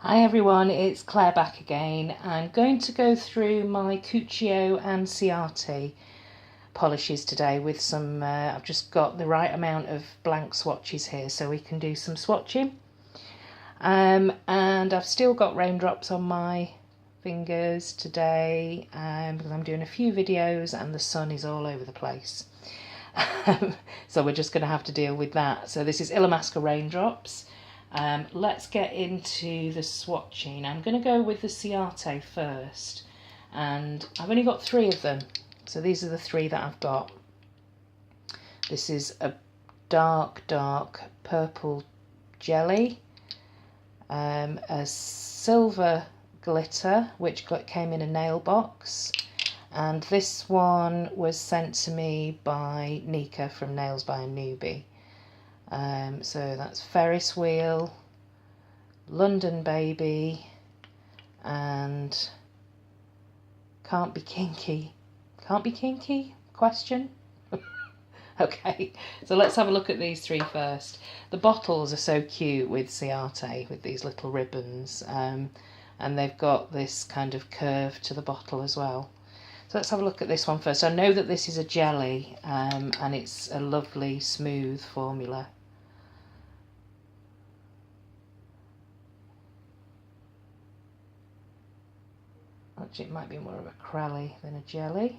Hi everyone, it's Claire back again. I'm going to go through my Cuccio and Ciate polishes today with some, I've just got the right amount of blank swatches here so we can do some swatching. And I've still got raindrops on my fingers today because I'm doing a few videos and the sun is all over the place. So we're just going to have to deal with that. So this is Illamasqua raindrops. Let's get into the swatching. I'm going to go with the Ciate first, and I've only got 3 of them, so these are the 3 that I've got. This is a dark purple jelly, a silver glitter which came in a nail box, and this one was sent to me by Nika from Nails by a Newbie. So that's Ferris Wheel, London Baby, and Can't Be Kinky. Can't Be Kinky? Question? Okay, so let's have a look at these 3 first. The bottles are so cute with Ciate, with these little ribbons, and they've got this kind of curve to the bottle as well. So let's have a look at this one first. I know that this is a jelly, and it's a lovely smooth formula. Actually, it might be more of a crelly than a jelly.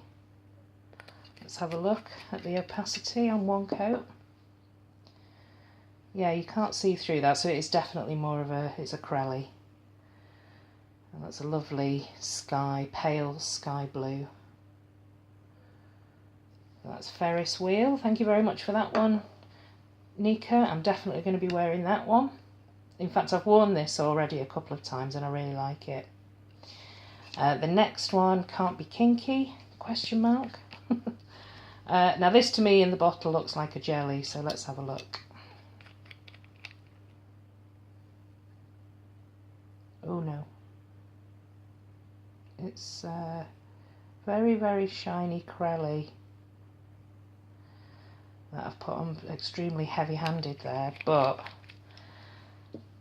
Let's have a look at the opacity on one coat. Yeah, you can't see through that, so it's definitely more of it's a crelly. And that's a lovely sky, pale sky blue. That's Ferris Wheel. Thank you very much for that one, Nika. I'm definitely going to be wearing that one. In fact, I've worn this already a couple of times and I really like it. The next one, Can't Be Kinky, question mark. Now this to me in the bottle looks like a jelly, so let's have a look. Oh no. It's very shiny crelly that I've put on extremely heavy-handed there, but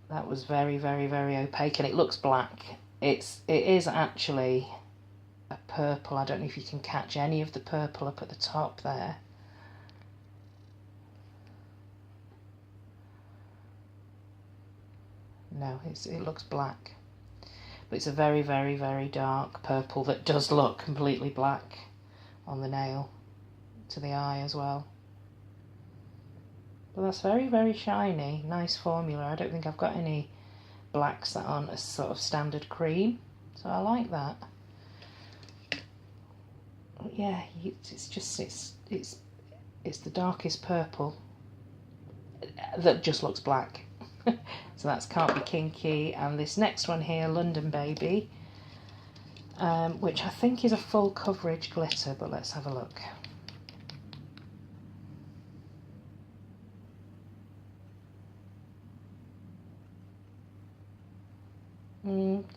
that was very opaque, and it looks black. It is actually a purple. I don't know if you can catch any of the purple up at the top there. No, it looks black. But it's a very dark purple that does look completely black on the nail to the eye as well. But that's very shiny, nice formula. I don't think I've got any blacks that aren't a sort of standard cream, so I like that. But yeah, it's the darkest purple that just looks black. So that's Can't Be Kinky, and this next one here, London Baby, which I think is a full coverage glitter, but let's have a look.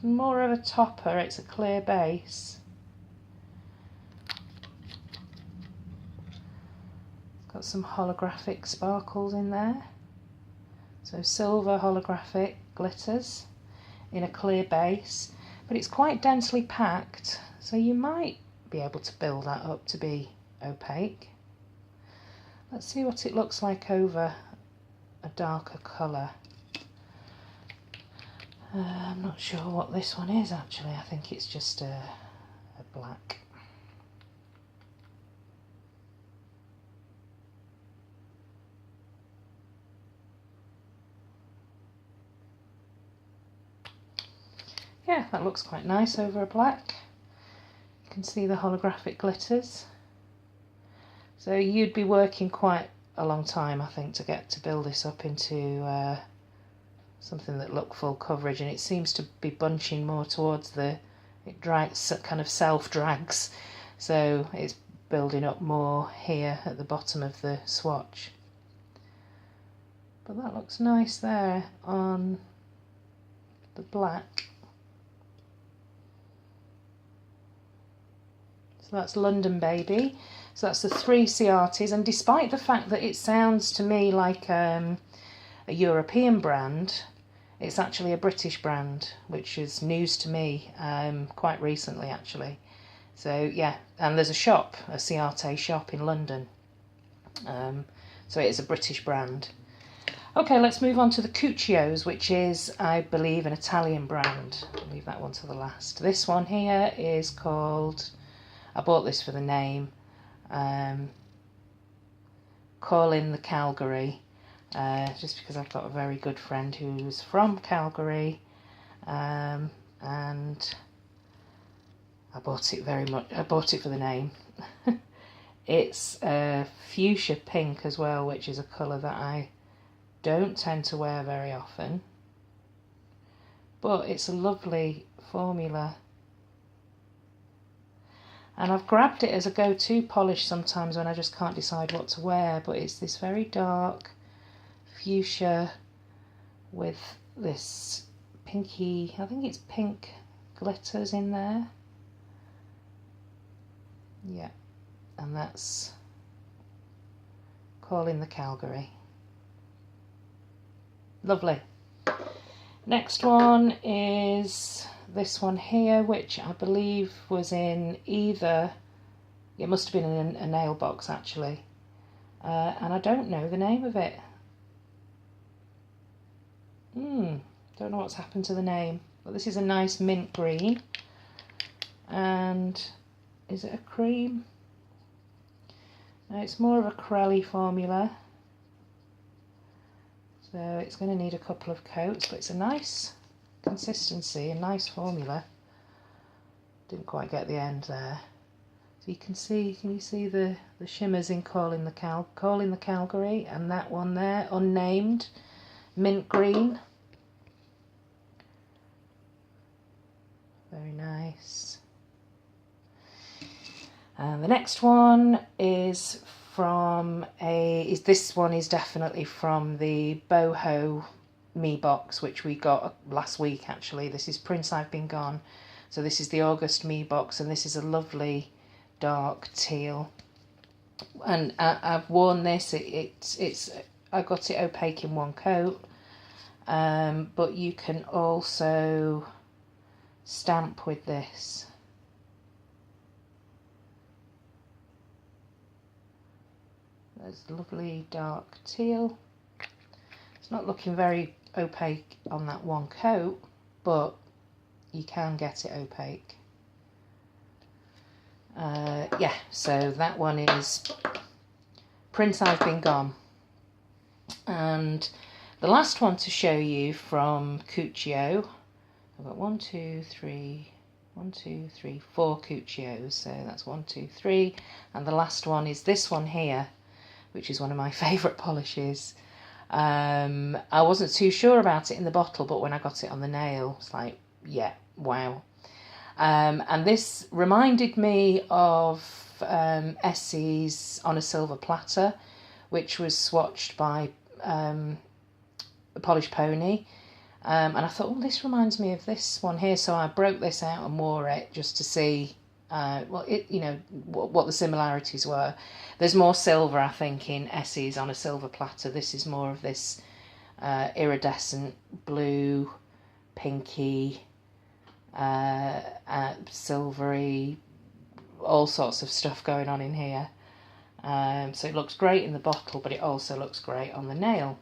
More of a topper, it's a clear base. It's got some holographic sparkles in there. So silver holographic glitters in a clear base, but it's quite densely packed, so you might be able to build that up to be opaque. Let's see what it looks like over a darker colour. I'm not sure what this one is actually. I think it's just a black. Yeah, that looks quite nice over a black. You can see the holographic glitters. So you'd be working quite a long time, I think, to build this up into something that looked full coverage, and it seems to be bunching more towards it drags, kind of self-drags, so it's building up more here at the bottom of the swatch. But that looks nice there on the black. So that's London Baby. So that's the 3 Ciates, and despite the fact that it sounds to me like a European brand, It's actually a British brand, which is news to me, quite recently actually. So yeah, and there's a shop, a Ciate shop in London. So it is a British brand. Okay, let's move on to the Cuccios, which is, I believe, an Italian brand. I'll leave that one to the last. This one here is called, I bought this for the name, Call in the Calgary, just because I've got a very good friend who's from Calgary, and I bought it for the name. It's fuchsia pink as well, which is a colour that I don't tend to wear very often, but it's a lovely formula, and I've grabbed it as a go-to polish sometimes when I just can't decide what to wear. But it's this very dark fuchsia with this pinky, I think it's pink glitters in there. Yeah, and that's Call in the Calgary. Lovely. Next one is this one here, which I believe was in either, it must have been in a nail box actually, and I don't know the name of it. Don't know what's happened to the name, but this is a nice mint green, and is it a cream? No, it's more of a crelly formula. So it's going to need a couple of coats, but it's a nice consistency, a nice formula. Didn't quite get the end there. So you can you see the shimmers in Call in the Calgary, and that one there, unnamed, mint green. Very nice. And the next one is this one is definitely from the Boho Me box, which we got last week actually. This is Prince I've Been Gone. So this is the August Me box, and this is a lovely dark teal. And I've worn this. I got it opaque in one coat, but you can also stamp with this. There's lovely dark teal. It's not looking very opaque on that one coat, but you can get it opaque. Yeah, so that one is Prince I've Been Gone. And the last one to show you from Cuccio, I've got 4 Cuccios, so that's 1, 2, 3, and the last one is this one here, which is one of my favourite polishes. I wasn't too sure about it in the bottle, but when I got it on the nail, it's like, yeah, wow. And this reminded me of Essie's On a Silver Platter, which was swatched by Polish Pony. And I thought, oh, this reminds me of this one here, so I broke this out and wore it just to see what the similarities were. There's more silver, I think, in Essie's On a Silver Platter. This is more of this iridescent blue, pinky, silvery, all sorts of stuff going on in here. So it looks great in the bottle, but it also looks great on the nail.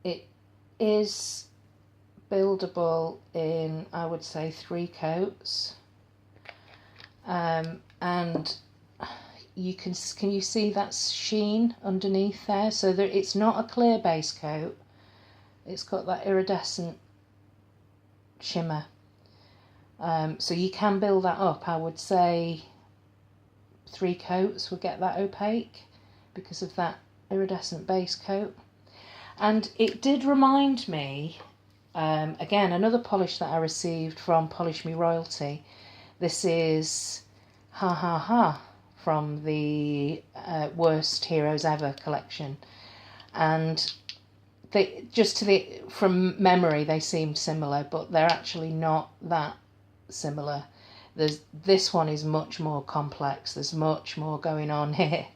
It is buildable in, I would say, 3 coats, and can you see that sheen underneath there? So it's not a clear base coat, it's got that iridescent shimmer, so you can build that up. I would say 3 coats would get that opaque because of that iridescent base coat. And it did remind me, again, another polish that I received from Polish Me Royalty. This is Ha Ha Ha from the Worst Heroes Ever collection. And from memory, they seemed similar, but they're actually not that similar. This one is much more complex. There's much more going on here,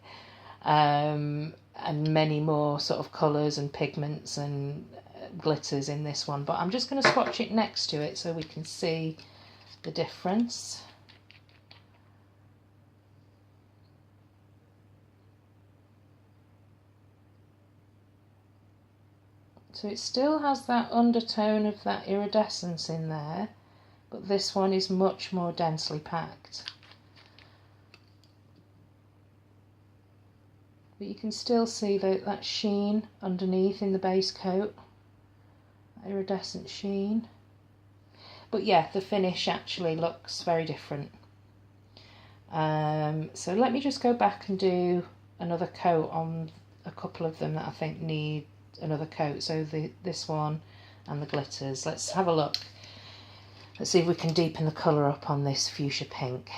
and many more sort of colours and pigments and glitters in this one. But I'm just going to swatch it next to it so we can see the difference. So it still has that undertone of that iridescence in there, but this one is much more densely packed. But you can still see that sheen underneath in the base coat, that iridescent sheen. But yeah, the finish actually looks very different. So let me just go back and do another coat on a couple of them that I think need another coat. So this one and the glitters. Let's have a look. Let's see if we can deepen the colour up on this fuchsia pink.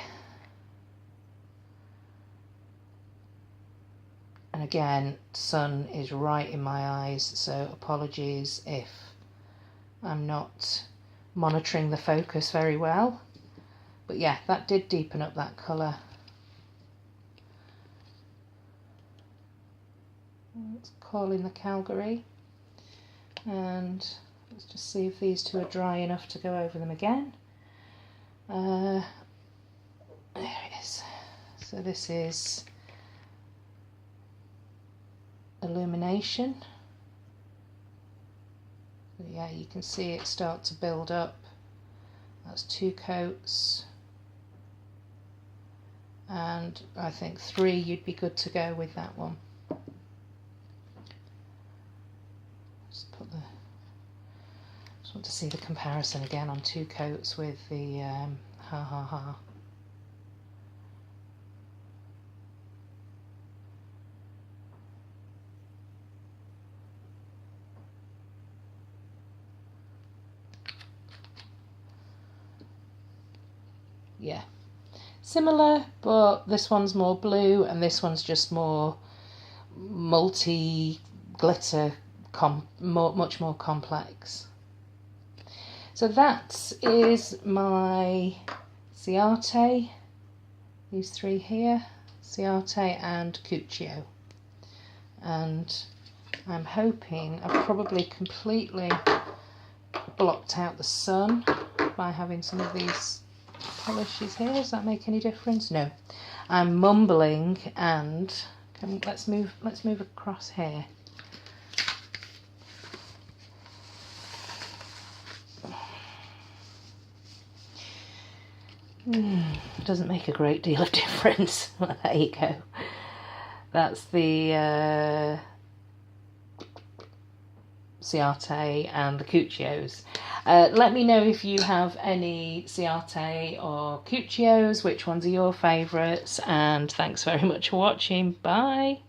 And again, sun is right in my eyes, so apologies if I'm not monitoring the focus very well. But yeah, that did deepen up that colour. Let's call in the Calgary. And let's just see if these two are dry enough to go over them again. There it is. So this is Illumination. So yeah, you can see it start to build up. That's 2 coats. And I think 3 you'd be good to go with that one. Just want to see the comparison again on 2 coats with the Ha Ha Ha. Yeah, similar, but this one's more blue and this one's just more multi glitter, much more complex. So that is my Ciate, these 3 here, Ciate and Cuccio. And I'm hoping I've probably completely blocked out the sun by having some of these polishes here. Does that make any difference? No. I'm mumbling, and let's move across here. Doesn't make a great deal of difference. Well, there you go. That's the Ciate and the Cuccios. Let me know if you have any Ciate or Cuccios, which ones are your favourites, and thanks very much for watching. Bye!